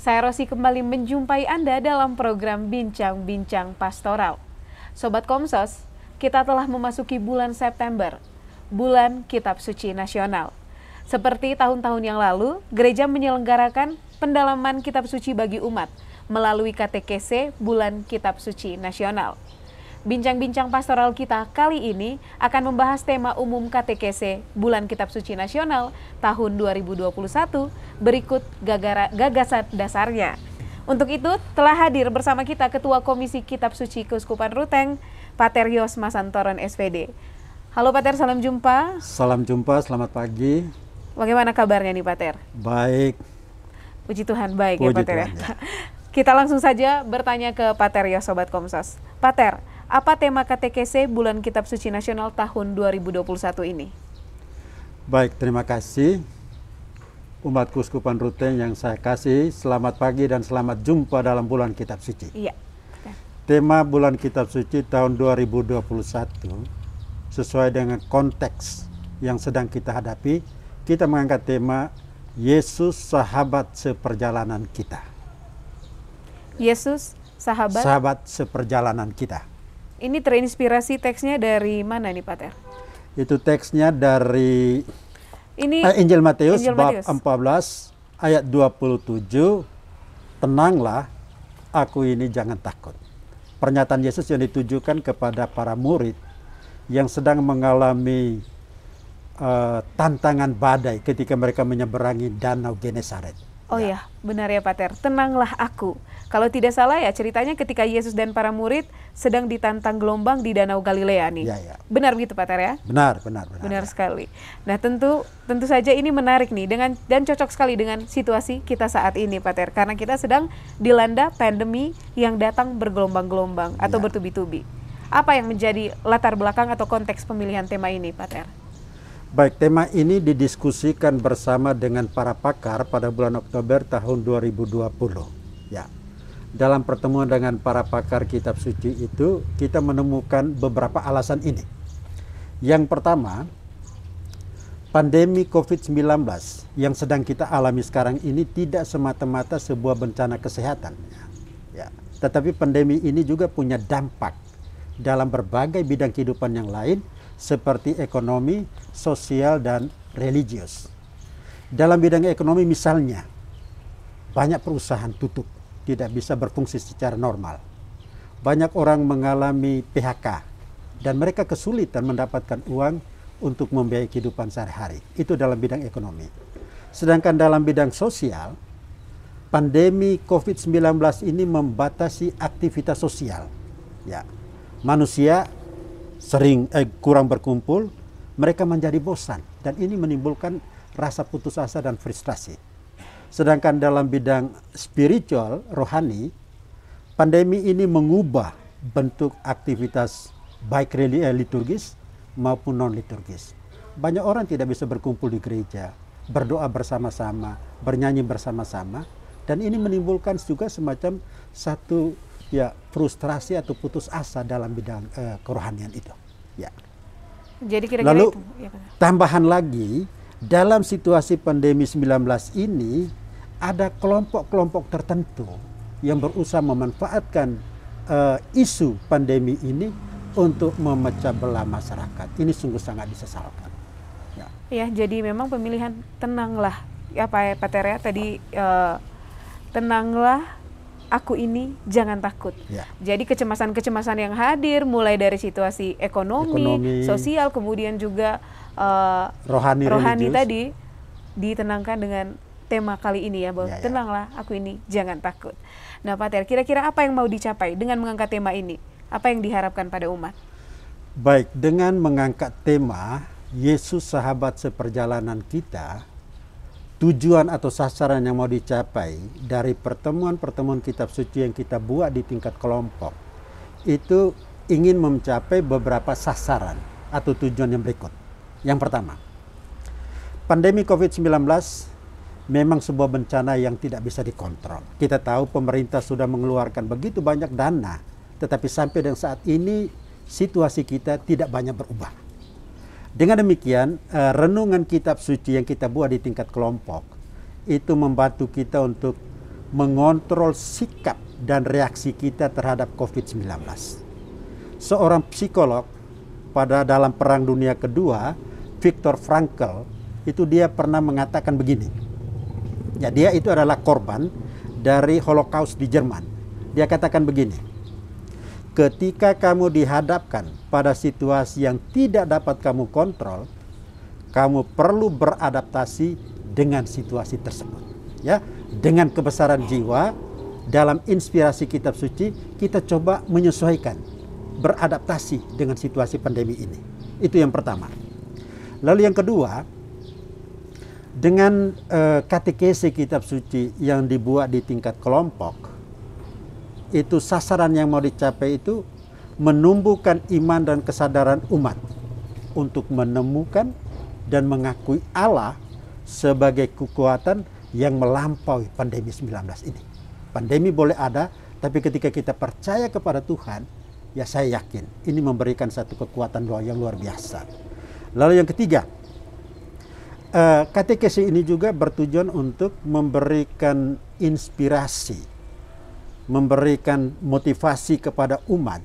Saya Rosi kembali menjumpai Anda dalam program Bincang-Bincang Pastoral. Sobat Komsos, kita telah memasuki bulan September, bulan Kitab Suci Nasional. Seperti tahun-tahun yang lalu, gereja menyelenggarakan pendalaman Kitab Suci bagi umat melalui katekese Bulan Kitab Suci Nasional. Bincang-bincang pastoral kita kali ini akan membahas tema umum katekese Bulan Kitab Suci Nasional tahun 2021 berikut gagasan dasarnya. Untuk itu telah hadir bersama kita Ketua Komisi Kitab Suci Keuskupan Ruteng, Pater Yos Masantoron SPD. Halo Pater, salam jumpa. Salam jumpa, selamat pagi. Bagaimana kabarnya nih Pater? Baik. Puji Tuhan, baik Puji ya Pater Tuhan, ya. Kita langsung saja bertanya ke Pater Yos, Sobat Komsos. Pater, apa tema katekese Bulan Kitab Suci Nasional tahun 2021 ini? Baik, terima kasih. Umat Keuskupan Ruteng yang saya kasih, selamat pagi dan selamat jumpa dalam Bulan Kitab Suci. Iya. Tema Bulan Kitab Suci tahun 2021 sesuai dengan konteks yang sedang kita hadapi, kita mengangkat tema Yesus sahabat seperjalanan kita. Yesus sahabat seperjalanan kita. Ini terinspirasi teksnya dari mana nih Pater? Itu teksnya dari Injil Matius bab 14 ayat 27. Tenanglah, aku ini jangan takut. Pernyataan Yesus yang ditujukan kepada para murid yang sedang mengalami tantangan badai ketika mereka menyeberangi danau Genesaret. Oh ya, benar ya Pater. Tenanglah aku. Kalau tidak salah ya ceritanya ketika Yesus dan para murid sedang ditantang gelombang di Danau Galilea nih. Ya. Benar begitu Pater ya? Benar. Benar sekali. Nah tentu saja ini menarik nih dan cocok sekali dengan situasi kita saat ini Pater. Karena kita sedang dilanda pandemi yang datang bergelombang-gelombang atau bertubi-tubi. Apa yang menjadi latar belakang atau konteks pemilihan tema ini Pater? Baik, tema ini didiskusikan bersama dengan para pakar pada bulan Oktober tahun 2020. Ya. Dalam pertemuan dengan para pakar kitab suci itu, kita menemukan beberapa alasan ini. Yang pertama, pandemi COVID-19 yang sedang kita alami sekarang ini tidak semata-mata sebuah bencana kesehatan. Ya. Tetapi pandemi ini juga punya dampak dalam berbagai bidang kehidupan yang lain, seperti ekonomi, sosial, dan religius. Dalam bidang ekonomi misalnya, banyak perusahaan tutup, tidak bisa berfungsi secara normal. Banyak orang mengalami PHK, dan mereka kesulitan mendapatkan uang untuk membiayai kehidupan sehari-hari. Itu dalam bidang ekonomi. Sedangkan dalam bidang sosial, pandemi COVID-19 ini membatasi aktivitas sosial. Ya, manusia kurang berkumpul, mereka menjadi bosan dan ini menimbulkan rasa putus asa dan frustrasi. Sedangkan dalam bidang spiritual, rohani, pandemi ini mengubah bentuk aktivitas baik liturgis maupun non-liturgis. Banyak orang tidak bisa berkumpul di gereja, berdoa bersama-sama, bernyanyi bersama-sama, dan ini menimbulkan juga semacam satu frustrasi atau putus asa dalam bidang kerohanian itu. Ya. Jadi kira-kira lalu itu. Ya, tambahan lagi, dalam situasi pandemi 19 ini ada kelompok-kelompok tertentu yang berusaha memanfaatkan isu pandemi ini untuk memecah belah masyarakat. Ini sungguh sangat disesalkan. Ya, jadi memang pemilihan tenanglah. Ya Pak Pater ya tadi tenanglah. Aku ini jangan takut. Ya. Jadi kecemasan-kecemasan yang hadir mulai dari situasi ekonomi, sosial, kemudian juga rohani tadi ditenangkan dengan tema kali ini ya, bahwa tenanglah aku ini jangan takut. Nah Pater, kira-kira apa yang mau dicapai dengan mengangkat tema ini? Apa yang diharapkan pada umat? Baik, dengan mengangkat tema Yesus sahabat seperjalanan kita, tujuan atau sasaran yang mau dicapai dari pertemuan-pertemuan kitab suci yang kita buat di tingkat kelompok itu ingin mencapai beberapa sasaran atau tujuan yang berikut. Yang pertama, pandemi COVID-19 memang sebuah bencana yang tidak bisa dikontrol. Kita tahu pemerintah sudah mengeluarkan begitu banyak dana, tetapi sampai dengan saat ini situasi kita tidak banyak berubah. Dengan demikian, renungan kitab suci yang kita buat di tingkat kelompok itu membantu kita untuk mengontrol sikap dan reaksi kita terhadap COVID-19. Seorang psikolog pada dalam Perang Dunia Kedua, Viktor Frankl, itu dia pernah mengatakan begini. Ya, dia itu adalah korban dari Holocaust di Jerman. Dia katakan begini, ketika kamu dihadapkan pada situasi yang tidak dapat kamu kontrol, kamu perlu beradaptasi dengan situasi tersebut. Ya, dengan kebesaran jiwa, dalam inspirasi kitab suci, kita coba menyesuaikan, beradaptasi dengan situasi pandemi ini. Itu yang pertama. Lalu yang kedua, dengan katekese kitab suci yang dibuat di tingkat kelompok, itu sasaran yang mau dicapai itu menumbuhkan iman dan kesadaran umat untuk menemukan dan mengakui Allah sebagai kekuatan yang melampaui pandemi 19 ini. Pandemi boleh ada, tapi ketika kita percaya kepada Tuhan, ya saya yakin ini memberikan satu kekuatan doa yang luar biasa. Lalu yang ketiga, katekesi ini juga bertujuan untuk memberikan inspirasi, memberikan motivasi kepada umat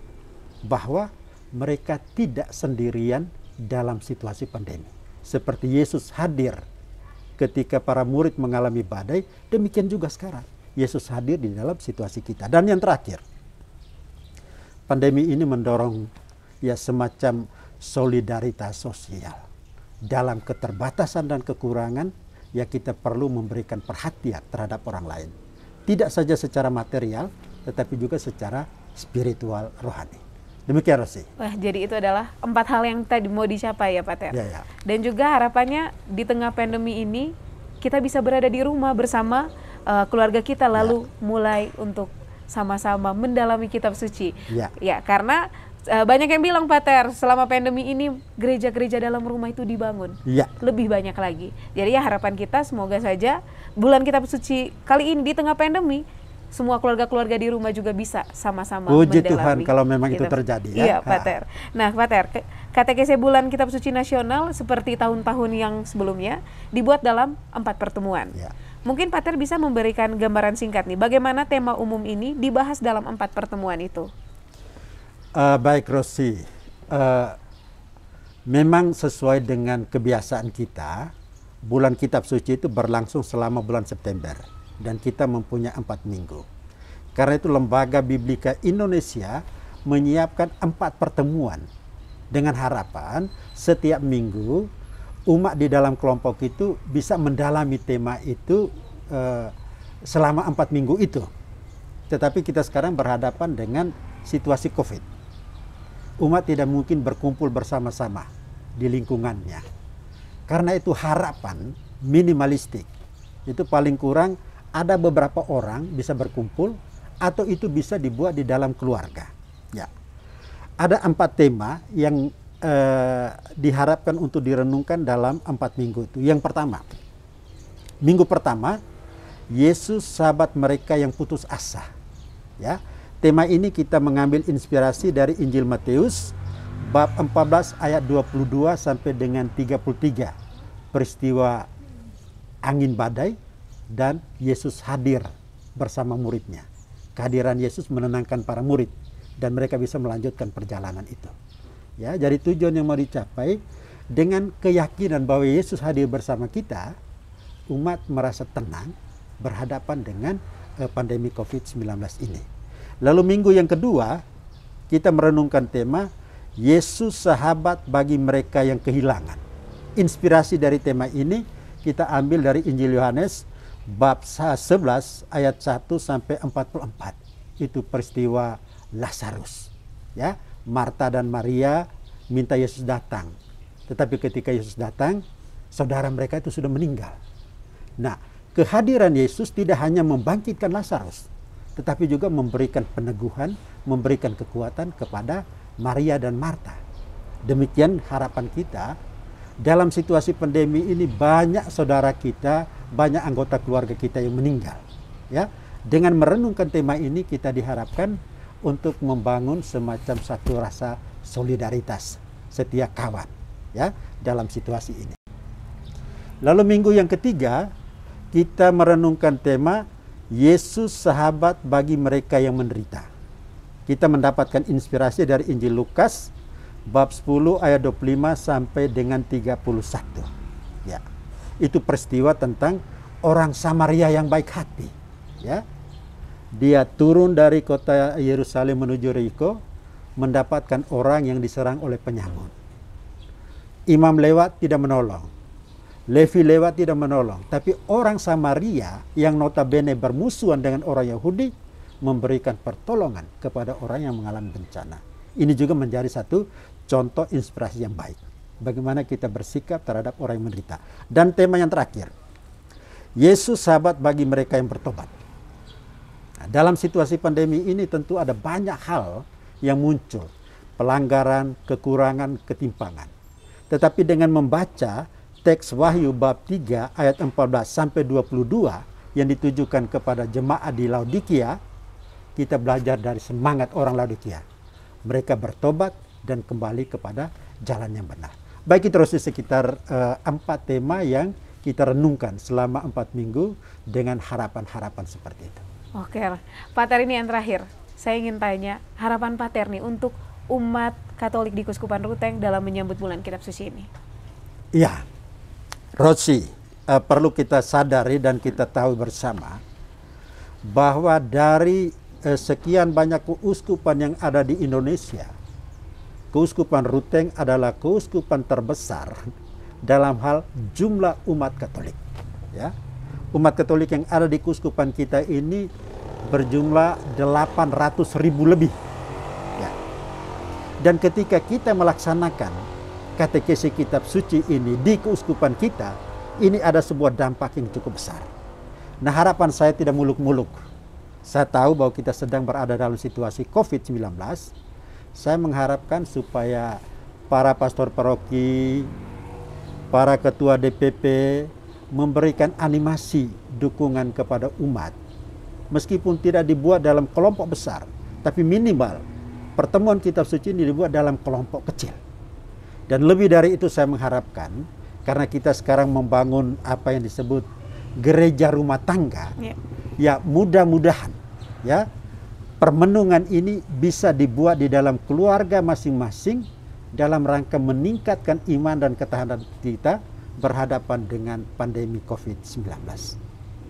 bahwa mereka tidak sendirian dalam situasi pandemi. Seperti Yesus hadir ketika para murid mengalami badai, demikian juga sekarang Yesus hadir di dalam situasi kita. Dan yang terakhir, pandemi ini mendorong ya semacam solidaritas sosial. Dalam keterbatasan dan kekurangan, ya kita perlu memberikan perhatian terhadap orang lain. Tidak saja secara material, tetapi juga secara spiritual rohani. Demikian Rosi. Wah, jadi itu adalah 4 hal yang tadi mau dicapai ya Pak Ter. Ya, ya. Dan juga harapannya di tengah pandemi ini kita bisa berada di rumah bersama keluarga kita, lalu mulai untuk sama-sama mendalami kitab suci. Ya, ya karena banyak yang bilang Pak Ter, selama pandemi ini gereja-gereja dalam rumah itu dibangun. ya. Lebih banyak lagi. Jadi ya harapan kita semoga saja bulan kitab suci kali ini di tengah pandemi, semua keluarga-keluarga di rumah juga bisa sama-sama Puji mendalami. Tuhan kalau memang itu kitab. terjadi ya. Iya Pak Ter. Nah Pak Ter, katekese bulan kitab suci nasional seperti tahun-tahun yang sebelumnya dibuat dalam 4 pertemuan. Ya. Mungkin Pak Ter bisa memberikan gambaran singkat nih, bagaimana tema umum ini dibahas dalam 4 pertemuan itu? Baik Rosi, memang sesuai dengan kebiasaan kita, bulan kitab suci itu berlangsung selama bulan September dan kita mempunyai 4 minggu. Karena itu Lembaga Biblika Indonesia menyiapkan 4 pertemuan dengan harapan setiap minggu umat di dalam kelompok itu bisa mendalami tema itu selama 4 minggu itu. Tetapi kita sekarang berhadapan dengan situasi COVID. Umat tidak mungkin berkumpul bersama-sama di lingkungannya. Karena itu harapan minimalistik. Itu paling kurang ada beberapa orang bisa berkumpul atau itu bisa dibuat di dalam keluarga. Ya. Ada 4 tema yang diharapkan untuk direnungkan dalam 4 minggu itu. Yang pertama, minggu pertama, Yesus sahabat mereka yang putus asa. Ya. Tema ini kita mengambil inspirasi dari Injil Matius bab 14 ayat 22 sampai dengan 33. Peristiwa angin badai dan Yesus hadir bersama muridnya. Kehadiran Yesus menenangkan para murid dan mereka bisa melanjutkan perjalanan itu. Ya, jadi tujuan yang mau dicapai dengan keyakinan bahwa Yesus hadir bersama kita, umat merasa tenang berhadapan dengan pandemi COVID-19 ini. Lalu minggu yang kedua, kita merenungkan tema Yesus sahabat bagi mereka yang kehilangan. Inspirasi dari tema ini kita ambil dari Injil Yohanes bab 11 ayat 1 sampai 44. Itu peristiwa Lazarus. Ya, Marta dan Maria minta Yesus datang. Tetapi ketika Yesus datang, saudara mereka itu sudah meninggal. Nah, kehadiran Yesus tidak hanya membangkitkan Lazarus, tetapi juga memberikan peneguhan, memberikan kekuatan kepada Maria dan Marta. Demikian harapan kita dalam situasi pandemi ini, banyak saudara kita, banyak anggota keluarga kita yang meninggal. Ya, dengan merenungkan tema ini kita diharapkan untuk membangun semacam satu rasa solidaritas, setia kawan, ya, dalam situasi ini. Lalu minggu yang ketiga kita merenungkan tema Yesus sahabat bagi mereka yang menderita. Kita mendapatkan inspirasi dari Injil Lukas bab 10 ayat 25 sampai dengan 31. Ya. Itu peristiwa tentang orang Samaria yang baik hati, ya. Dia turun dari kota Yerusalem menuju Yeriko, mendapatkan orang yang diserang oleh penyamun. Imam lewat tidak menolong, Levi lewat tidak menolong, tapi orang Samaria yang notabene bermusuhan dengan orang Yahudi memberikan pertolongan kepada orang yang mengalami bencana. Ini juga menjadi satu contoh inspirasi yang baik. Bagaimana kita bersikap terhadap orang yang menderita. Dan tema yang terakhir, Yesus sahabat bagi mereka yang bertobat. Nah, dalam situasi pandemi ini tentu ada banyak hal yang muncul. Pelanggaran, kekurangan, ketimpangan. Tetapi dengan membaca teks Wahyu bab 3 ayat 14 sampai 22 yang ditujukan kepada jemaat di Laodikia, kita belajar dari semangat orang Laodikia. Mereka bertobat dan kembali kepada jalan yang benar. Baik, terus di sekitar 4 tema yang kita renungkan selama 4 minggu dengan harapan-harapan seperti itu. Oke, Pak Ter, ini yang terakhir. Saya ingin tanya, harapan Pak Ter nih untuk umat Katolik di Keuskupan Ruteng dalam menyambut bulan Kitab Suci ini. Ya, Rosi, perlu kita sadari dan kita tahu bersama bahwa dari sekian banyak keuskupan yang ada di Indonesia, Keuskupan Ruteng adalah keuskupan terbesar dalam hal jumlah umat Katolik. Ya, umat Katolik yang ada di keuskupan kita ini berjumlah 800.000 lebih. Ya. Dan ketika kita melaksanakan katekesi Kitab Suci ini di keuskupan kita, ini ada sebuah dampak yang cukup besar. Nah, harapan saya tidak muluk-muluk. Saya tahu bahwa kita sedang berada dalam situasi COVID-19. Saya mengharapkan supaya para pastor paroki, para ketua DPP memberikan animasi dukungan kepada umat. Meskipun tidak dibuat dalam kelompok besar, tapi minimal pertemuan Kitab Suci ini dibuat dalam kelompok kecil. Dan lebih dari itu saya mengharapkan, karena kita sekarang membangun apa yang disebut gereja rumah tangga, ya mudah-mudahan ya permenungan ini bisa dibuat di dalam keluarga masing-masing dalam rangka meningkatkan iman dan ketahanan kita berhadapan dengan pandemi COVID-19.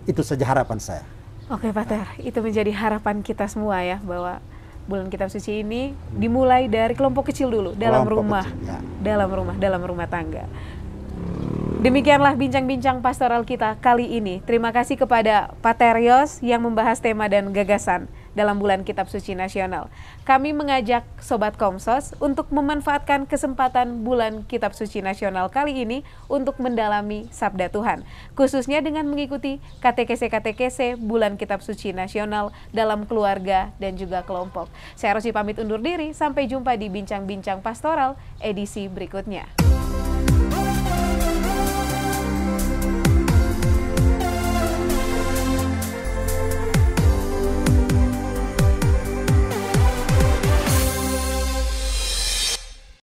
Itu saja harapan saya. Oke, Pak Ter, itu menjadi harapan kita semua ya, bahwa bulan Kitab Suci ini dimulai dari kelompok kecil dulu, dalam rumah, ya. dalam rumah tangga. Demikianlah bincang-bincang pastoral kita kali ini. Terima kasih kepada Pak Terios yang membahas tema dan gagasan dalam bulan Kitab Suci Nasional. Kami mengajak Sobat Komsos untuk memanfaatkan kesempatan bulan Kitab Suci Nasional kali ini untuk mendalami Sabda Tuhan, khususnya dengan mengikuti katekese-katekese bulan Kitab Suci Nasional dalam keluarga dan juga kelompok. Saya Rosi pamit undur diri, sampai jumpa di Bincang-Bincang Pastoral edisi berikutnya.